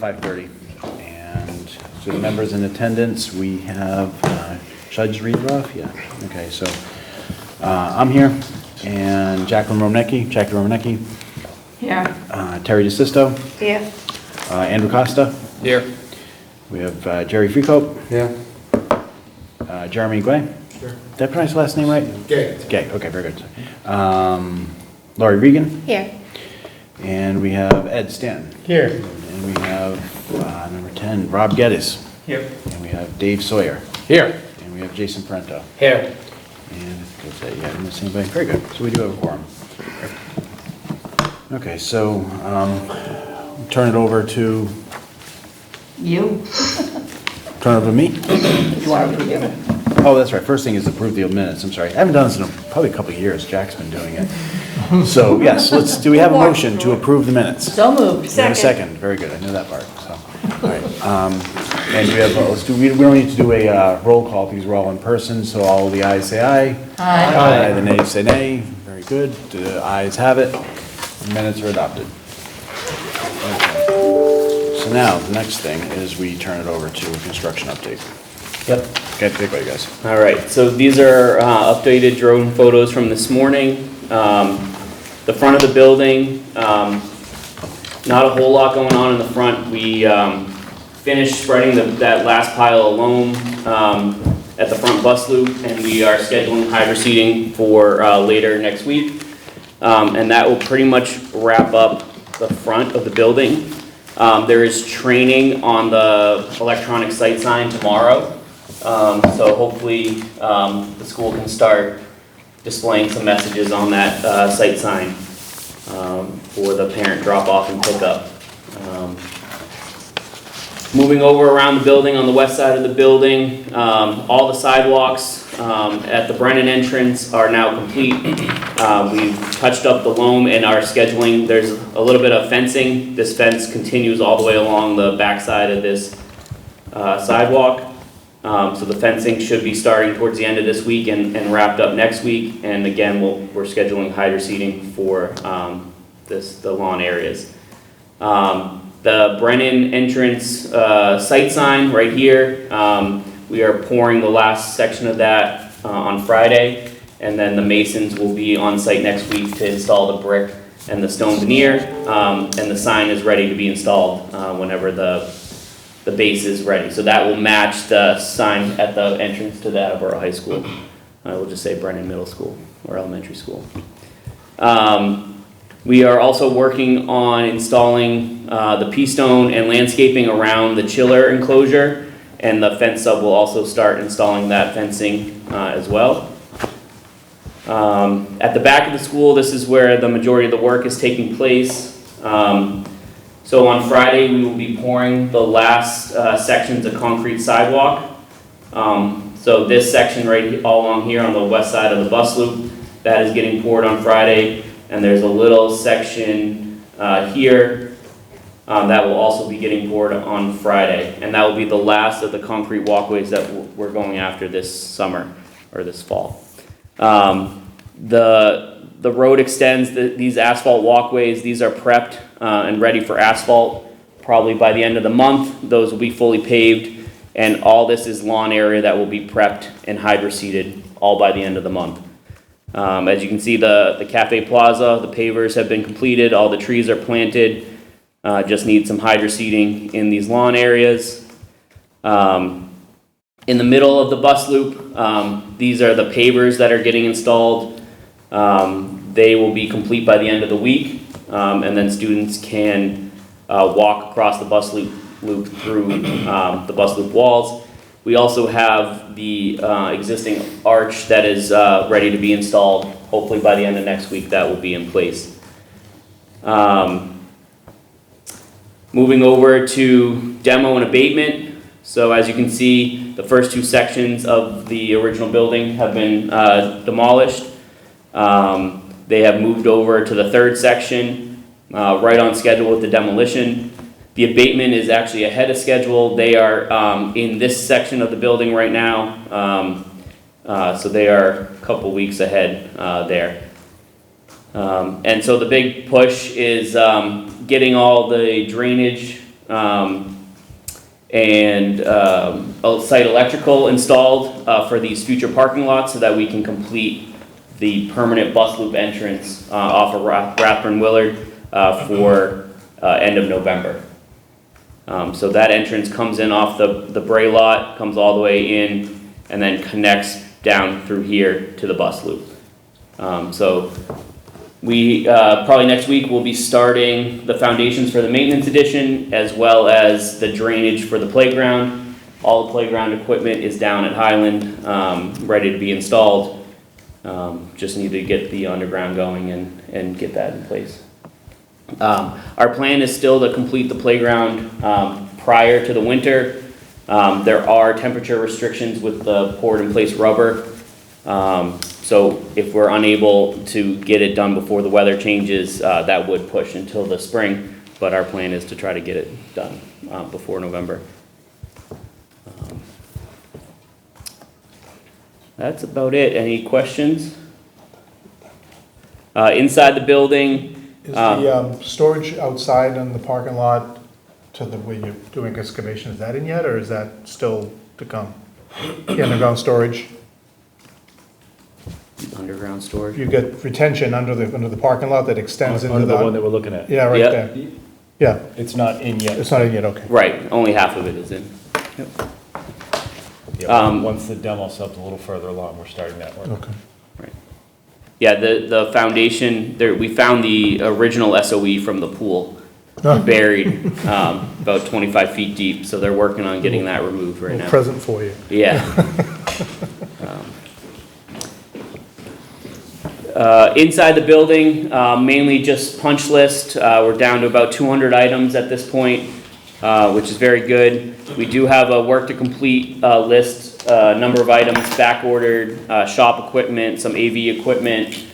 at 5:30. And so the members in attendance, we have, should I just read it off? Yeah. Okay, so I'm here, and Jacqueline Romanecki. Here. Terry DeSisto. Here. Andrew Costa. Here. We have Jerry Freecoat. Yeah. Jeremy Guay. Sure. Did I pronounce your last name right? Gay. Gay, okay, very good. Laurie Regan. Here. And we have Ed Stanton. Here. And we have number 10, Rob Geddes. Here. And we have Dave Sawyer. Here. And we have Jason Parento. Here. And that's it, yeah, I didn't miss anybody. Very good, so we do have a quorum. Okay, so turn it over to, You. turn it over to me? You want to review it? Oh, that's right, first thing is approve the minutes, I'm sorry. I haven't done this in probably a couple of years, Jack's been doing it. So, yes, do we have a motion to approve the minutes? So moved. We have a second, very good, I knew that part, so. All right, and we have, we don't need to do a roll call because we're all in person, so all the ayes say aye. Aye. The nays say nay, very good, the ayes have it, the minutes are adopted. Okay. So now, the next thing is we turn it over to a construction update. Yep. Okay, take away, guys. All right, so these are updated drone photos from this morning. The front of the building, not a whole lot going on in the front. We finished spreading that last pile of loam at the front bus loop, and we are scheduling hydro seeding for later next week. And that will pretty much wrap up the front of the building. There is training on the electronic site sign tomorrow. So hopefully the school can start displaying some messages on that site sign for the parent drop-off and pickup. Moving over around the building, on the west side of the building, all the sidewalks at the Brennan entrance are now complete. We've touched up the loam and are scheduling. There's a little bit of fencing. This fence continues all the way along the backside of this sidewalk. So the fencing should be starting towards the end of this week and wrapped up next week. And again, we're scheduling hydro seeding for the lawn areas. The Brennan entrance site sign right here, we are pouring the last section of that on Friday. And then the masons will be on site next week to install the brick and the stone veneer. And the sign is ready to be installed whenever the base is ready. So that will match the sign at the entrance to the Attleboro High School. I will just say Brennan Middle School or Elementary School. We are also working on installing the P-stone and landscaping around the chiller enclosure, and the fence sub will also start installing that fencing as well. At the back of the school, this is where the majority of the work is taking place. So on Friday, we will be pouring the last sections of concrete sidewalk. So this section right all along here on the west side of the bus loop, that is getting poured on Friday. And there's a little section here that will also be getting poured on Friday. And that will be the last of the concrete walkways that we're going after this summer or this fall. The road extends, these asphalt walkways, these are prepped and ready for asphalt. Probably by the end of the month, those will be fully paved, and all this is lawn area that will be prepped and hydro seeded all by the end of the month. As you can see, the Cafe Plaza, the pavers have been completed, all the trees are planted, just need some hydro seeding in these lawn areas. In the middle of the bus loop, these are the pavers that are getting installed. They will be complete by the end of the week, and then students can walk across the bus loop through the bus loop walls. We also have the existing arch that is ready to be installed. Hopefully by the end of next week that will be in place. Moving over to demo and abatement. So as you can see, the first two sections of the original building have been demolished. They have moved over to the third section, right on schedule with the demolition. The abatement is actually ahead of schedule. They are in this section of the building right now, so they are a couple weeks ahead there. And so the big push is getting all the drainage and site electrical installed for these future parking lots so that we can complete the permanent bus loop entrance off of Rathburn Willard for end of November. So that entrance comes in off the Bray lot, comes all the way in, and then connects down through here to the bus loop. So we, probably next week, we'll be starting the foundations for the maintenance addition, as well as the drainage for the playground. All the playground equipment is down at Highland, ready to be installed. Just need to get the underground going and get that in place. Our plan is still to complete the playground prior to the winter. There are temperature restrictions with the poured in place rubber. So if we're unable to get it done before the weather changes, that would push until the spring, but our plan is to try to get it done before November. That's about it. Any questions? Inside the building. Is the storage outside in the parking lot to the way you're doing excavation, is that in yet, or is that still to come? The underground storage? Underground storage? You get retention under the parking lot that extends into Under the one the... that we're looking at. Yeah, right Yep. there. Yeah, It's not in yet. it's not in yet, okay. Right, only half of it is in. Yeah, once the demo sub's a little further along, we're starting that work. Okay. Yeah, the foundation, there, we found the original SOE from the pool, Ah. buried, about 25 feet deep, so they're working on getting that removed right Little now. present for you. Yeah. Inside the building, mainly just punch list. We're down to about 200 items at this point, which is very good. We do have a work to complete list, number of items back ordered, shop equipment, some AV equipment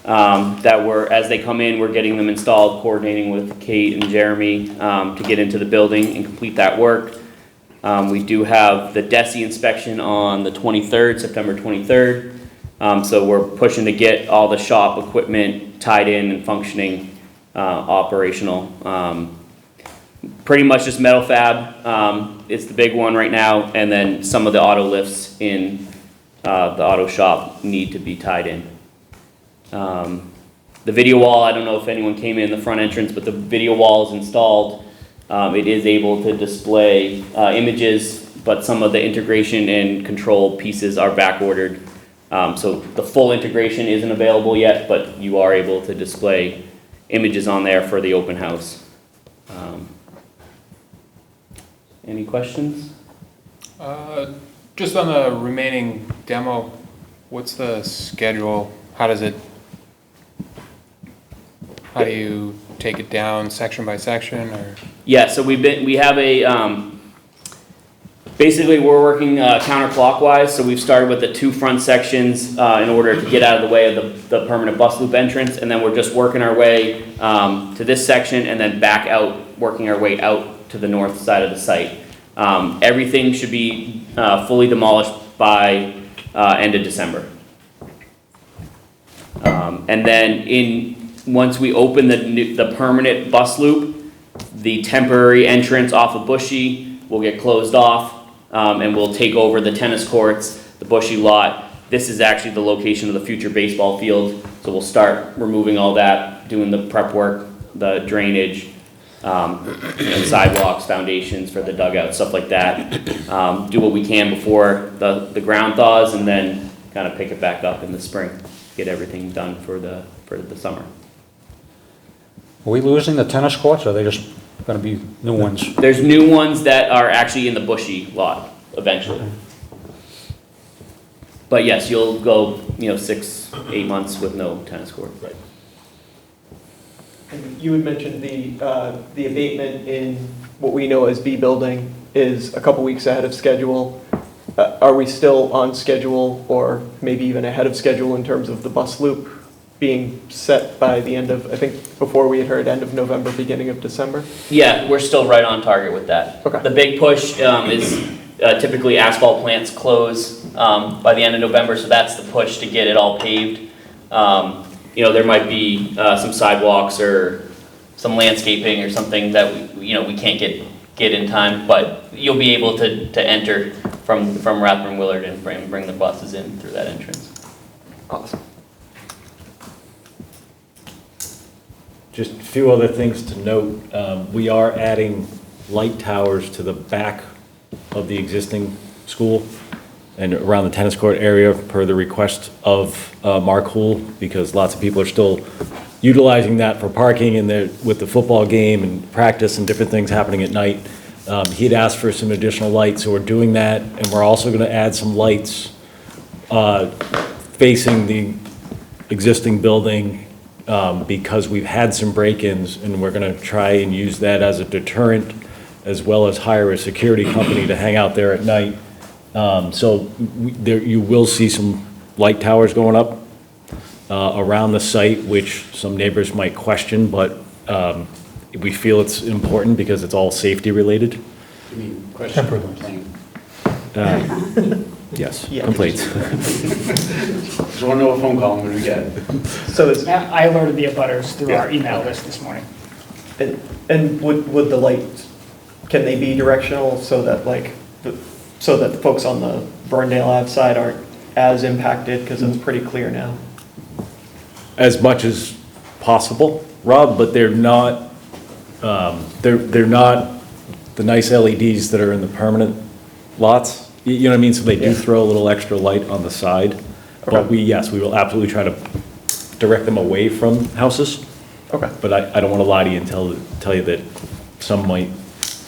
that we're, as they come in, we're getting them installed, coordinating with Kate and Jeremy to get into the building and complete that work. We do have the DESI inspection on the 23rd, September 23rd. So we're pushing to get all the shop equipment tied in and functioning, operational. Pretty much just metal fab, it's the big one right now, and then some of the auto lifts in the auto shop need to be tied in. The video wall, I don't know if anyone came in the front entrance, but the video wall is installed. It is able to display images, but some of the integration and control pieces are back ordered. So the full integration isn't available yet, but you are able to display images on there for the open house. Any questions? Just on the remaining demo, what's the schedule? How do you take it down section by section, or? Yeah, so we have a, basically we're working counterclockwise, so we've started with the two front sections in order to get out of the way of the permanent bus loop entrance, and then we're just working our way to this section and then back out, working our way out to the north side of the site. Everything should be fully demolished by end of December. And then once we open the permanent bus loop, the temporary entrance off of Bushy will get closed off, and we'll take over the tennis courts, the Bushy lot. This is actually the location of the future baseball field, so we'll start removing all that, doing the prep work, the drainage, sidewalks, foundations for the dugout, stuff like that. Do what we can before the ground thaws, and then kind of pick it back up in the spring. Get everything done for the summer. Are we losing the tennis courts, or are they just gonna be new ones? There's new ones that are actually in the Bushy lot eventually. But yes, you'll go, 6-8 months with no tennis court. Right. And you had mentioned the abatement in what we know as B building is a couple weeks ahead of schedule. Are we still on schedule, or maybe even ahead of schedule in terms of the bus loop being set by the end of, I think before we had heard end of November, beginning of December? Yeah, we're still right on target with that. Okay. The big push is typically asphalt plants close by the end of November, so that's the push to get it all paved. There might be some sidewalks or some landscaping or something that we can't get get in time, but you'll be able to enter from Rathburn Willard and bring the buses in through that entrance. Awesome. Just a few other things to note. We are adding light towers to the back of the existing school and around the tennis court area per the request of Mark Hool, because lots of people are still utilizing that for parking and with the football game and practice and different things happening at night. He'd asked for some additional lights, so we're doing that, and we're also gonna add some lights facing the existing building because we've had some break-ins, and we're gonna try and use that as a deterrent, as well as hire a security company to hang out there at night. So you will see some light towers going up around the site, which some neighbors might question, but we feel it's important because it's all safety related. I mean, question, Temporary. complaint. Yes, Yeah. complaints. Just want to know what phone call I'm going to get. So is, Yeah, I alerted the abutters through our email list this morning. and would the lights, can they be directional so that so that the folks on the Burndale Ave side aren't as impacted, because it's pretty clear now? As much as possible, Rob, but they're not, they're not the nice LEDs that are in the permanent lots. You know what I mean? So they do Yeah. throw a little extra light on the side. But Okay. yes, we will absolutely try to direct them away from houses. Okay. But I don't want to lie to you and tell you that some might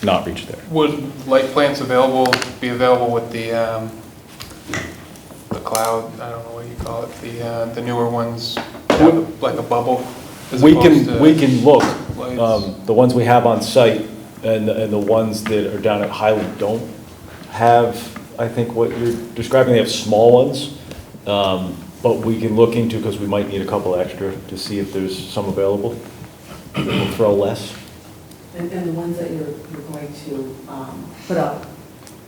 not reach there. Would light plants be available with the cloud, I don't know what you call it, the newer ones, that have like a bubble? as We opposed to we can look, lights? the ones we have on site and the ones that are down at Highland don't have, I think what you're describing, they have small ones. But we can look into, because we might need a couple extra to see if there's some available. That will throw less. And the ones that you're going to put up,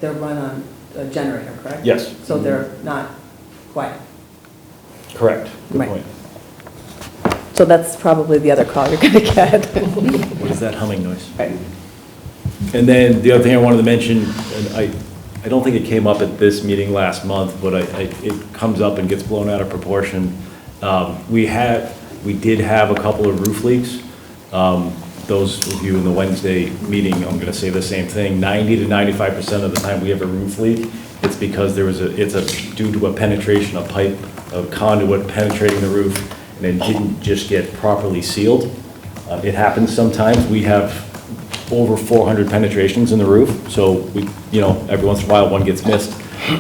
they're run on a generator, correct? Yes. So they're not quiet. Correct, good Right. point. So that's probably the other call you're going to get. What is that humming noise? And then the other thing I wanted to mention, and I don't think it came up at this meeting last month, but it comes up and gets blown out of proportion. We did have a couple of roof leaks. Those of you in the Wednesday meeting, I'm gonna say the same thing, 90 to 95% of the time we have a roof leak, it's because it's due to a penetration, a pipe, a conduit penetrating the roof, and it didn't just get properly sealed. It happens sometimes. We have over 400 penetrations in the roof, so every once in a while, one gets missed.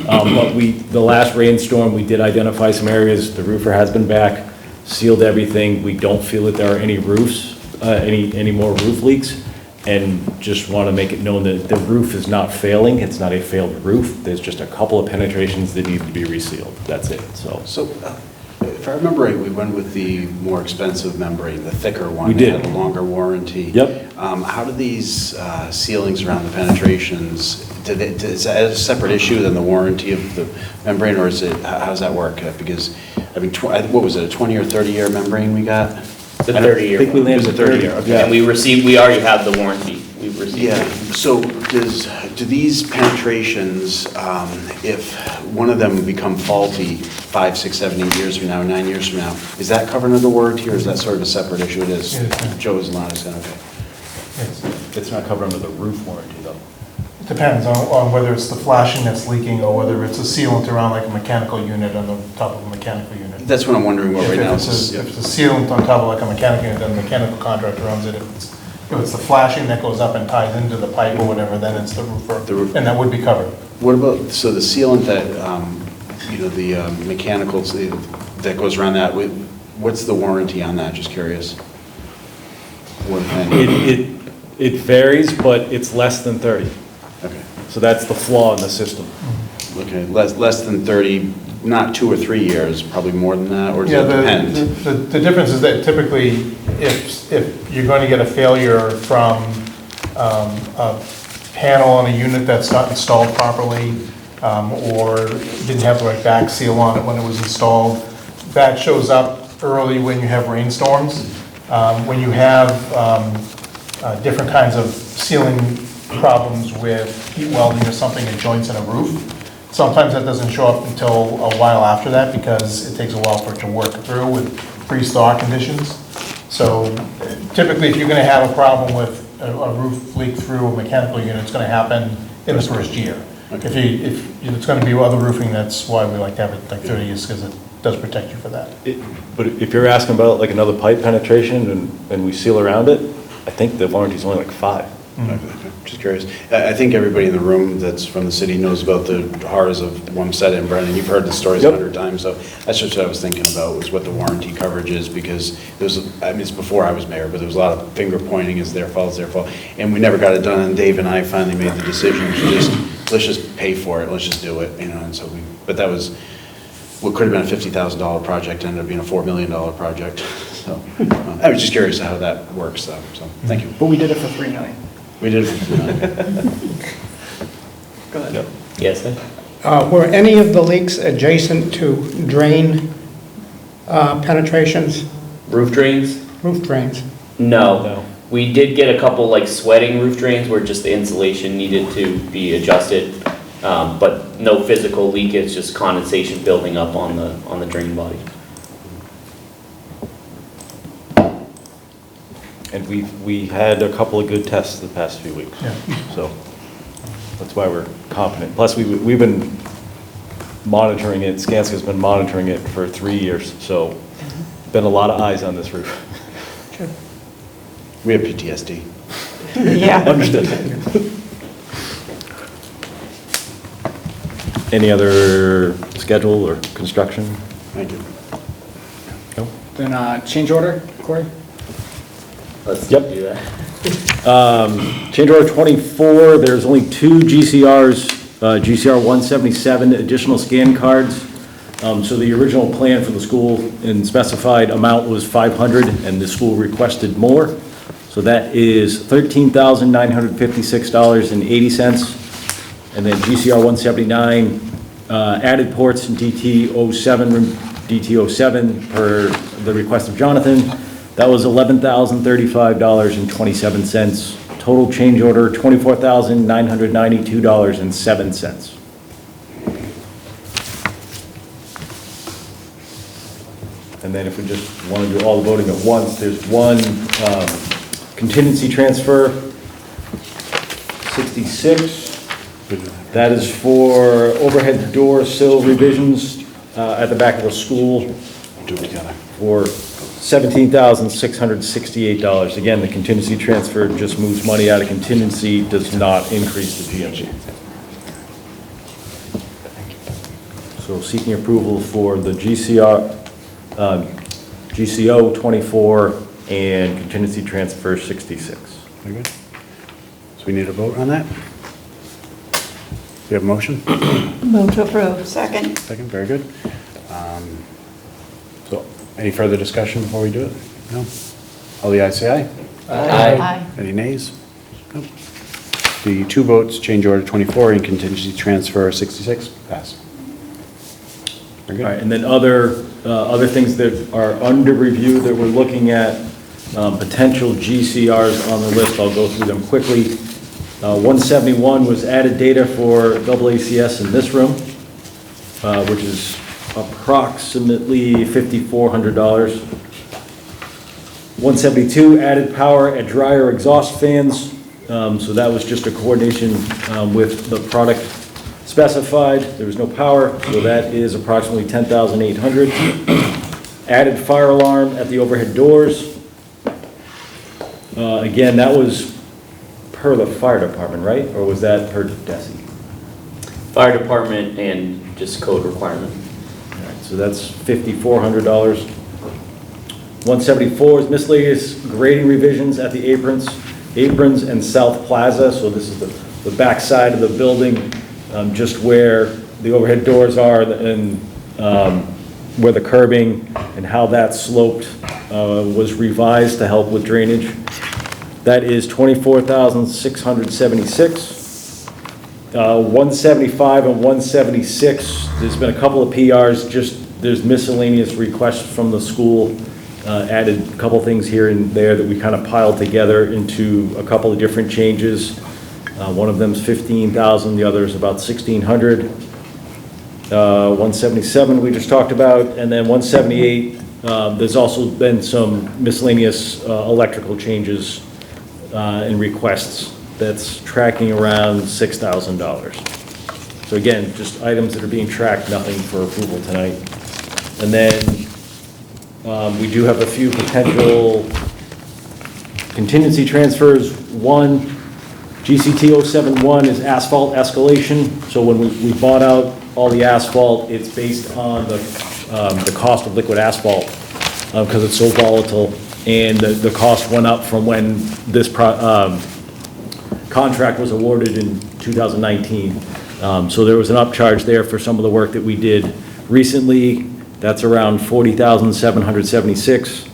But the last rainstorm, we did identify some areas, the roofer has been back, sealed everything. We don't feel that there are any any more roof leaks, and just want to make it known that the roof is not failing, it's not a failed roof, there's just a couple of penetrations that need to be resealed, that's it, so. So, if I remember right, we went with the more expensive membrane, the thicker one. We did. That had a longer warranty. Yep. How do these ceilings around the penetrations, is that a separate issue than the warranty of the membrane, or how does that work? Because, I mean, what was it, a 20 or 30-year membrane we got? The 30-year. I think we one. landed It was a 30-year, okay. And we already have the warranty. We've received Yeah, it. so do these penetrations, if one of them become faulty 5, 6, 7, 8 years from now, 9 years from now, is that covered under the warranty, or is that sort of a separate issue? It is. Yeah. Joe is not, okay. Yes. It's not covered under the roof warranty, though. It depends on whether it's the flashing that's leaking or whether it's a sealant around like a mechanical unit on the top of a mechanical unit. That's what I'm wondering about right now. If it's a sealant on top of like a mechanical unit, then the mechanical contractor runs it. If it's the flashing that goes up and ties into the pipe or whatever, then it's the roofer, The roof. and that would be covered. What about, so the sealant that, the mechanicals that goes around that, what's the warranty on that? Just curious. What kind? It varies, but it's less than 30. Okay, So that's the flaw in the system. okay, less than 30, not 2 or 3 years, probably more than that, or does Yeah, it depend? the difference is that typically, if you're going to get a failure from a panel on a unit that's not installed properly, or didn't have the right back seal on it when it was installed, that shows up early when you have rainstorms. When you have different kinds of sealing problems with heat welding or something in joints in a roof. Sometimes that doesn't show up until a while after that because it takes a while for it to work through with freeze-thaw conditions. So typically, if you're gonna have a problem with a roof leak through a mechanical unit, it's gonna happen in the first year. If it's gonna be other roofing, that's why we like to have it like 30 years, because it does protect you for that. But if you're asking about like another pipe penetration and we seal around it, I think the warranty's only like 5. Okay, just curious. I think everybody in the room that's from the city knows about the horrors of Wamsett and Brennan. You've heard the stories 100 times, so that's just what I was thinking about, was what the warranty coverage is, because there's, I mean, it's before I was mayor, but there was a lot of finger pointing, it's their fault, it's their fault. And we never got it done, and Dave and I finally made the decision to let's just pay for it, let's just do it, you know, and so but that was, what could have been a $50,000 project ended up being a $4 million project. So I was just curious how that works, though, so thank you. But we did it for $3 million. We did. Go ahead. Yes, sir? Were any of the leaks adjacent to drain penetrations, Roof drains? roof drains? No. We did get a couple like sweating roof drains where just the insulation needed to be adjusted, but no physical leakage, just condensation building up on the drain body. And we had a couple of good tests the past few weeks. Yeah. So that's why we're confident. Plus, we've been monitoring it, Skanska's been monitoring it for 3 years, so been a lot of eyes on this roof. We have PTSD. Yeah. Understood. Any other schedule or construction? Thank you. No? Then change order, Corey? Let's Yep. do that. Change order 24, there's only 2 GCRs, GCR 177 additional scan cards. So the original plan for the school and specified amount was 500, and the school requested more. So that is $13,956.80. And then GCR 179, added ports in DT07 per the request of Jonathan. That was $11,035.27. Total change order, $24,992.07. And then if we just want to do all the voting at once, there's one contingency transfer, 66. That is for overhead door sill revisions at the back of the school Do it together. for $17,668. Again, the contingency transfer just moves money out of contingency, does not increase the GMG. So seeking approval for the GCO 24 and contingency transfer 66. Very good. So we need a vote on that? Do you have a motion? Move to approve. Second. Second, very good. So any further discussion before we do it? No? All the ayes say aye. Aye. Any nays? No. The 2 votes, change order 24 and contingency transfer 66, pass. Very All right, good. and then other things that are under review that we're looking at, potential GCRs on the list, I'll go through them quickly. 171 was added data for AACS in this room, which is approximately $5,400. 172 added power at dryer exhaust fans, so that was just a coordination with the product specified. There was no power, so that is approximately $10,800. Added fire alarm at the overhead doors. Again, that was per the fire department, right? Or was that per DESI? Fire department and just code requirement. All right, so that's $5,400. 174 is miscellaneous grading revisions at the aprons and South Plaza. So this is the back side of the building, just where the overhead doors are and where the curbing and how that sloped was revised to help with drainage. That is $24,676. 175 and 176, there's been a couple of PRs, there's miscellaneous requests from the school, added a couple things here and there that we kind of piled together into a couple of different changes. One of them's 15,000, the other is about 1,600. 177 we just talked about, and then 178, there's also been some miscellaneous electrical changes and requests that's tracking around $6,000. So again, just items that are being tracked, nothing for approval tonight. And then we do have a few potential contingency transfers. One, GCT 071 is asphalt escalation. So when we bought out all the asphalt, it's based on the cost of liquid asphalt because it's so volatile. And the cost went up from when this contract was awarded in 2019. So there was an upcharge there for some of the work that we did recently. That's around $40,776.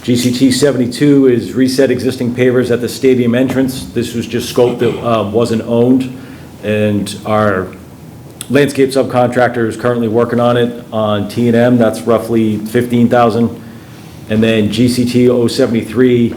GCT 72 is reset existing pavers at the stadium entrance. This was just scope that wasn't owned, and our landscape subcontractor is currently working on it on T&M. That's roughly $15,000. And then GCT 073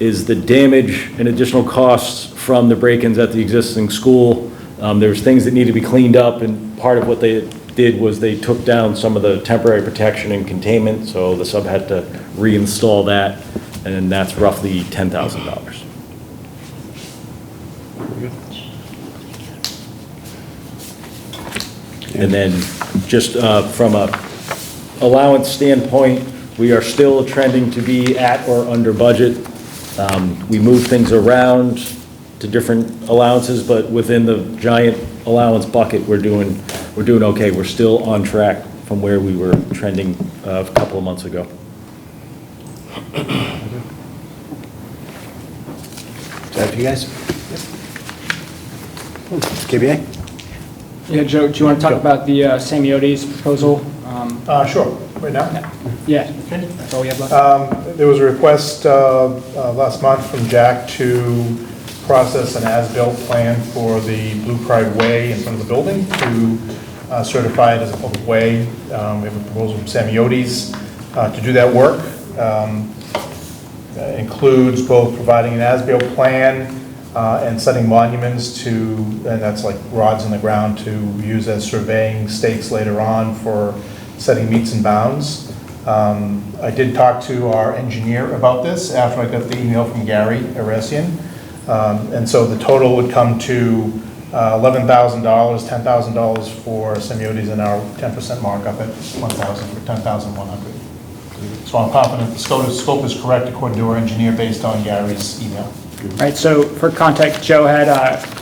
is the damage and additional costs from the break-ins at the existing school. There's things that need to be cleaned up, and part of what they did was they took down some of the temporary protection and containment, so the sub had to reinstall that, and that's roughly $10,000. And then just from a allowance standpoint, we are still trending to be at or under budget. We move things around to different allowances, but within the giant allowance bucket, we're doing okay. We're still on track from where we were trending a couple of months ago. Is that for you guys? KBA? Yeah, Joe, do you want to talk about the Samiotis proposal? Sure, right now? Yeah, Okay. that's all we have left. There was a request last month from Jack to process an as-built plan for the Blue Pride Way in front of the building to certify it as a public way. We have a proposal from Samiotis to do that work. Includes both providing an as-built plan and setting monuments to, and that's like rods in the ground to use as surveying stakes later on for setting meets and bounds. I did talk to our engineer about this after I got the email from Gary Aresian. And so the total would come to $11,000, $10,000 for Semiotis, and our 10% markup at $1,000 for $10,100. So I'm confident the scope is correct according to our engineer based on Gary's email. Right, so for context, Joe had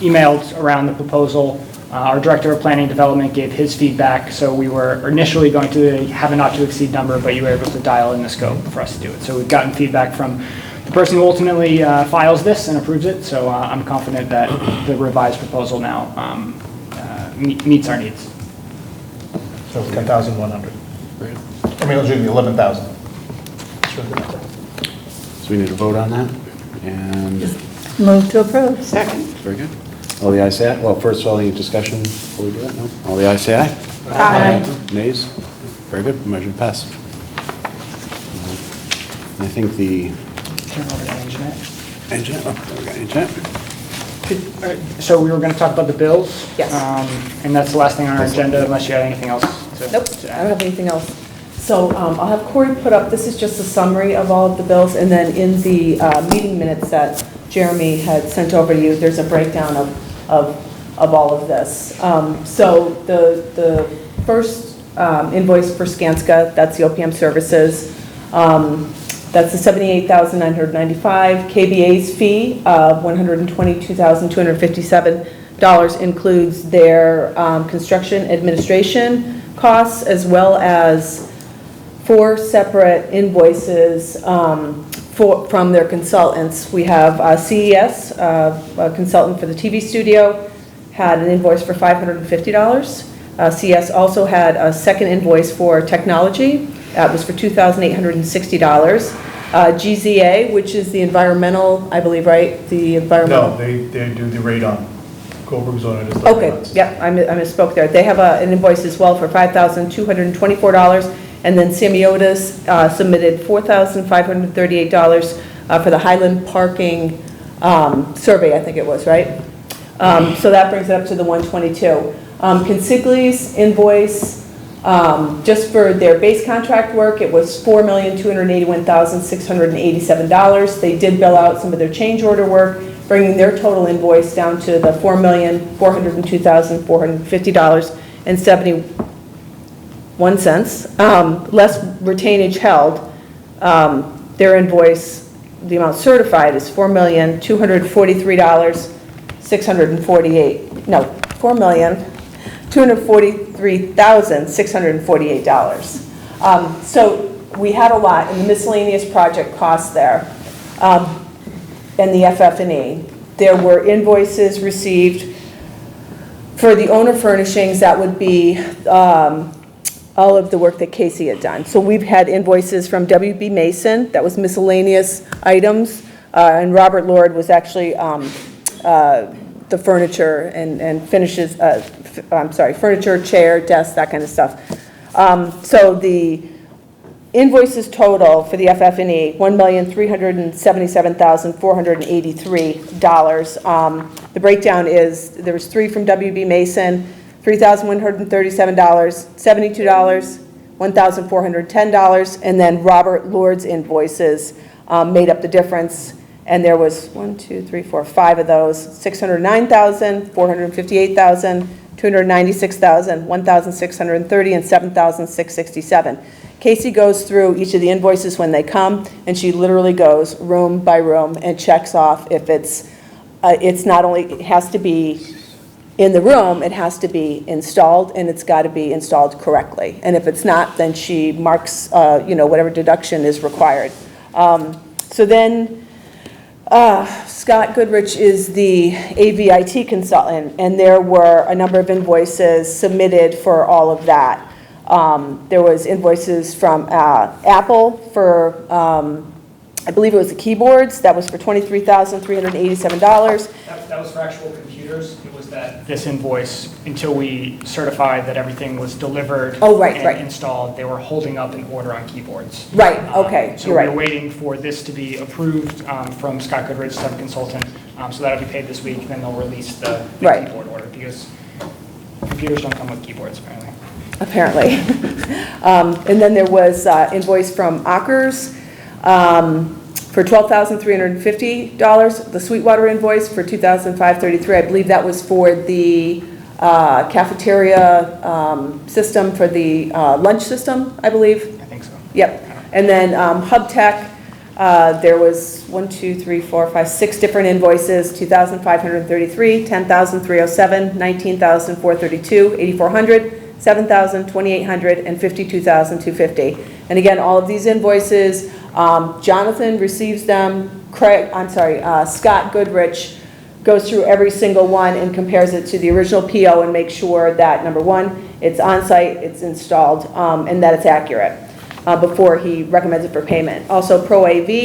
emailed around the proposal. Our Director of Planning Development gave his feedback, so we were initially going to have a not to exceed number, but you were able to dial in the scope for us to do it. So we've gotten feedback from the person who ultimately files this and approves it, so I'm confident that the revised proposal now meets our needs. So 10,100. I mean, it'll be 11,000. So we need to vote on that, and, Move to approve. Second. very good. All the ayes say aye. Well, first of all, any discussion before we do that? No? All the ayes say aye. Aye. Nays? Very good, motion passed. And I think the Turn over to Anjanette. Anjanette, oh, there we go, Anjanette. So we were going to talk about the bills? Yes. And that's the last thing on our agenda, unless you have anything else to Nope, to I add. don't have anything else. So I'll have Corey put up, this is just a summary of all of the bills, and then in the meeting minutes that Jeremy had sent over to you, there's a breakdown of all of this. So the first invoice for Skanska, that's the OPM services, that's the $78,995. KBA's fee of $122,257 includes their construction administration costs, as well as 4 separate invoices from their consultants. We have CES, a consultant for the TV studio, had an invoice for $550. CES also had a second invoice for technology. That was for $2,860. GZA, which is the environmental, I believe, right? The environmental. No, they do the radon. Goldberg's on it. is the Okay, radones. yep, I misspoke there. They have an invoice as well for $5,224, and then Semiotis submitted $4,538 for the Highland parking survey, I think it was, right? So that brings it up to the 122. Consigli's invoice, just for their base contract work, it was $4,281,687. They did bill out some of their change order work, bringing their total invoice down to the $4,402,450.71. Less retainage held. Their invoice, the amount certified is $4,243,648. So we had a lot in the miscellaneous project costs there, and the FF&E. There were invoices received for the owner furnishings. That would be all of the work that Casey had done. So we've had invoices from WB Mason, that was miscellaneous items, and Robert Lord was actually the furniture and finishes, furniture, chair, desk, that kind of stuff. So the invoices total for the FF&E, $1,377,483. The breakdown is, there was 3 from WB Mason, $3,137, $72, $1,410, and then Robert Lord's invoices made up the difference. And there was 5 of those, $609,000, $458,000, $296,000, $1,630, and $7,667. Casey goes through each of the invoices when they come, and she literally goes room by room and checks off if it's not only, it has to be in the room, it has to be installed, and it's got to be installed correctly. And if it's not, then she marks, whatever deduction is required. So then, Scott Goodrich is the AVIT consultant, and there were a number of invoices submitted for all of that. There was invoices from Apple for, I believe it was the keyboards, that was for $23,387. That was for actual computers. It was that this invoice, until we certified that everything was delivered and installed, they were holding up an order on keyboards. Right, okay, So you're right. we're waiting for this to be approved from Scott Goodrich, sub-consultant. So that'll be paid this week, then they'll release the keyboard order, because computers don't come with keyboards, apparently. And then there was invoice from Ockers for $12,350. The Sweetwater invoice for $2,533. I believe that was for the cafeteria system, for the lunch system, I believe. I think so. Yep. And then Hub Tech, there was 6 different invoices, $2,533, $10,307, $19,432, $8,400, $7,000, $2,800, and $52,250. And again, all of these invoices, Jonathan receives them, Scott Goodrich goes through every single one and compares it to the original PO and makes sure that, number one, it's on site, it's installed, and that it's accurate before he recommends it for payment. Also, Pro AV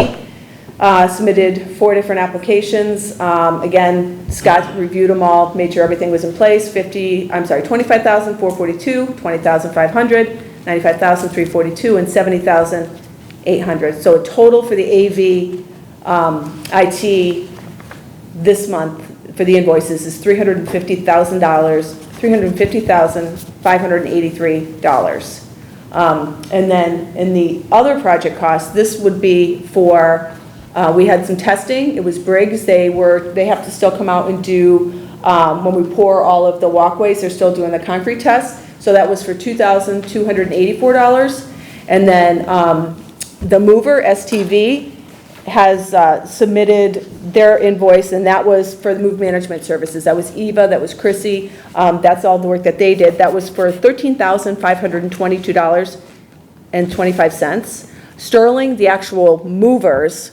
submitted 4 different applications. Again, Scott reviewed them all, made sure everything was in place. $25,442, $20,500, $95,342, and $70,800. So a total for the AV IT this month for the invoices is $350,583. And then in the other project costs, this would be for, we had some testing. It was Briggs. They have to still come out and do, when we pour all of the walkways, they're still doing the concrete test. So that was for $2,284. And then the mover, STV, has submitted their invoice, and that was for the move management services. That was Eva, that was Chrissy. That's all the work that they did. That was for $13,522.25. Sterling, the actual movers,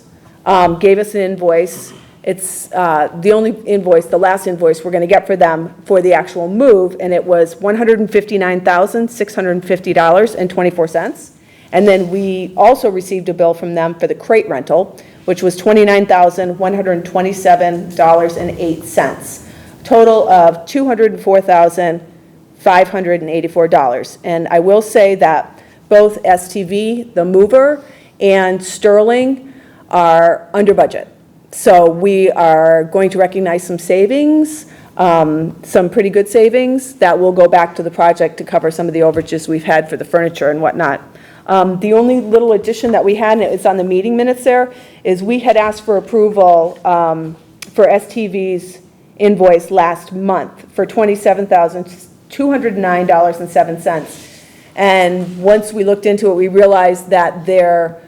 gave us an invoice. It's the only invoice, the last invoice we're going to get for them for the actual move, and it was $159,650.24. And then we also received a bill from them for the crate rental, which was $29,127.08. Total of $204,584. And I will say that both STV, the mover, and Sterling are under budget. So we are going to recognize some savings some pretty good savings that will go back to the project to cover some of the overages we've had for the furniture and whatnot. The only little addition that we had, and it's on the meeting minutes there, is we had asked for approval for STV's invoice last month for $27,209.07. And once we looked into it, we realized that their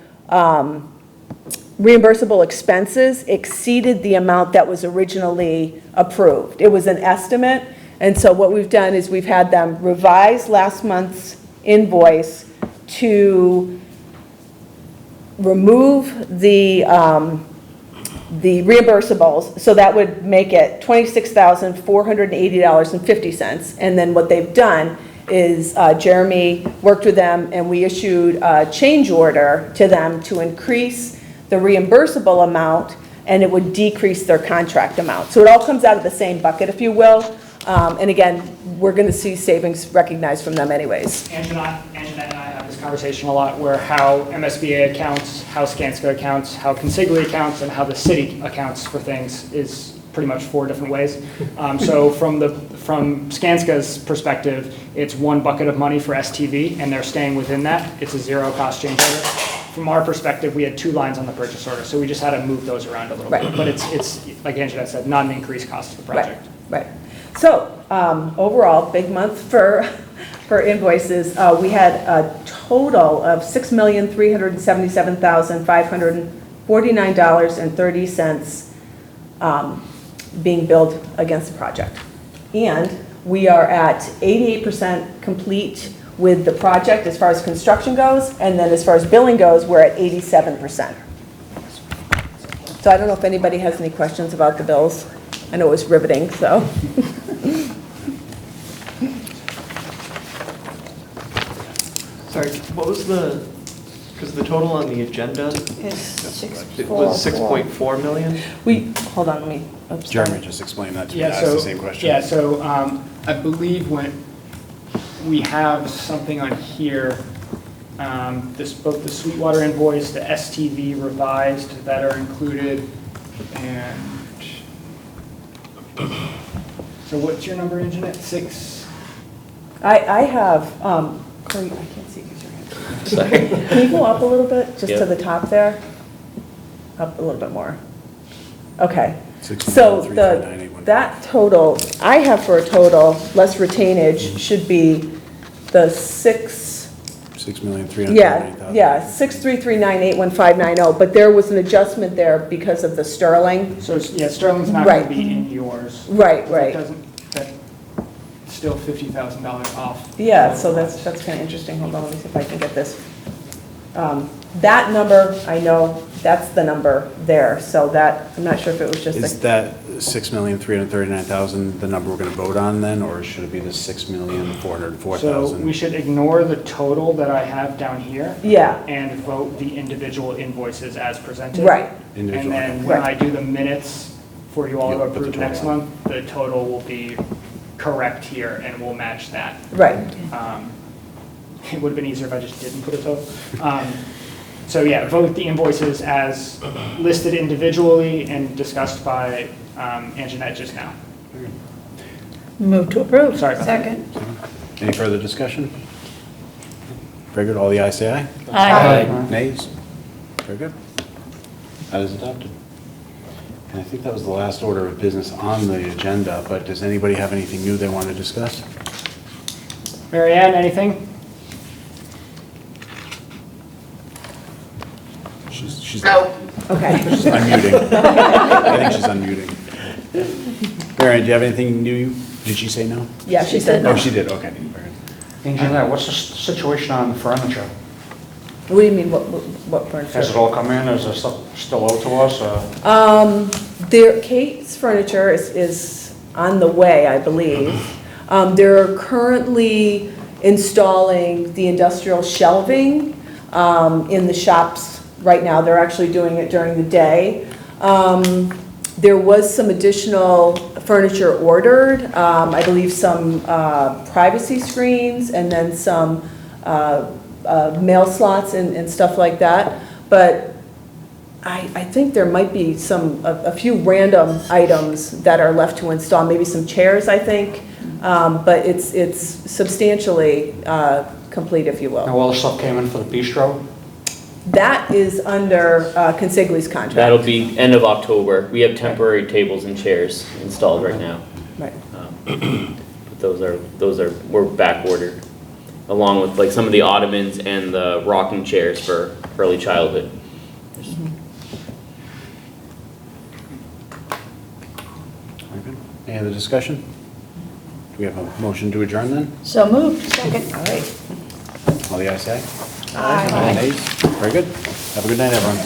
reimbursable expenses exceeded the amount that was originally approved. It was an estimate, and so what we've done is we've had them revise last month's invoice to remove the reimbursables, so that would make it $26,480.50. And then what they've done is Jeremy worked with them, and we issued a change order to them to increase the reimbursable amount, and it would decrease their contract amount. So it all comes out of the same bucket, if you will. And again, we're going to see savings recognized from them anyways. Anjanette and I have this conversation a lot where how MSBA accounts, how Skanska accounts, how Consigli accounts, and how the city accounts for things is pretty much 4 different ways. So from Skanska's perspective, it's one bucket of money for STV, and they're staying within that. It's a zero cost change order. From our perspective, we had 2 lines on the purchase order, so we just had to move those around a little bit. But it's like Anjanette said, not an increased cost to the project. Right. So overall, big month for invoices. We had a total of $6,377,549.30 being billed against the project. And we are at 88% complete with the project as far as construction goes, and then as far as billing goes, we're at 87%. So I don't know if anybody has any questions about the bills. I know it was riveting, so. Sorry, what was because the total on the agenda, it was 6.4 million? Hold on, let me. oops, Jeremy sorry. just explained that to me. Yeah, I asked so, the same question. yeah, so I believe when we have something on here, both the Sweetwater invoice, the STV revised that are included, and so what's your number, Anjanette? 6? I have, Corey, I can't see because your hand. Can you go up a little bit, just to the top there? Up a little bit more. Okay. So that total, I have for a total, less retainage, should be the 6,398,000. Yeah, 633981590, but there was an adjustment there because of the Sterling. So, yeah, Sterling's not going to be in yours. Right. That's still $50,000 off. Yeah, so that's kind of interesting. Hold on, let me see if I can get this. That number, I know, that's the number there, so that, I'm not sure if it was just. Is that 6,339,000 the number we're going to vote on then, or should it be the 6,404,000? So we should ignore the total that I have down here. Yeah. And vote the individual invoices as presented. Right. And Individual, then okay. when I do the minutes for you all to You'll put the approve total next on. month, the total will be correct here and we'll match that. Right. It would have been easier if I just didn't put a total. So yeah, vote the invoices as listed individually and discussed by Anjanette just now. Move to approve. Sorry about that. Second. Any further discussion? Very good. All the ayes say aye. Aye. Nays? Very good. That is adopted. And I think that was the last order of business on the agenda, but does anybody have anything new they want to discuss? Mary Ann, anything? She's Okay. She's unmuting. I think she's unmuting. Marion, do you have anything new? Did she say no? Yeah, she said Oh, no. she did, okay. Very good. Anjanette, what's the situation on the furniture? What do you mean, what furniture? Has it all come in, is there stuff still owed to us? Kate's furniture is on the way, I believe. They're currently installing the industrial shelving in the shops right now. They're actually doing it during the day. There was some additional furniture ordered, I believe some privacy screens and then some mail slots and stuff like that. But I think there might be a few random items that are left to install, maybe some chairs, I think, but it's substantially complete, if you will. And all the stuff came in for the bistro? That is under Consigli's contract. That'll be end of October. We have temporary tables and chairs installed right now. Right. But we're back ordered, along with like some of the ottomans and the rocking chairs for early childhood. Any other discussion? Do we have a motion to adjourn then? So moved. Second. All right. All the ayes say? Aye. Nays? Very good. Have a good night, everyone.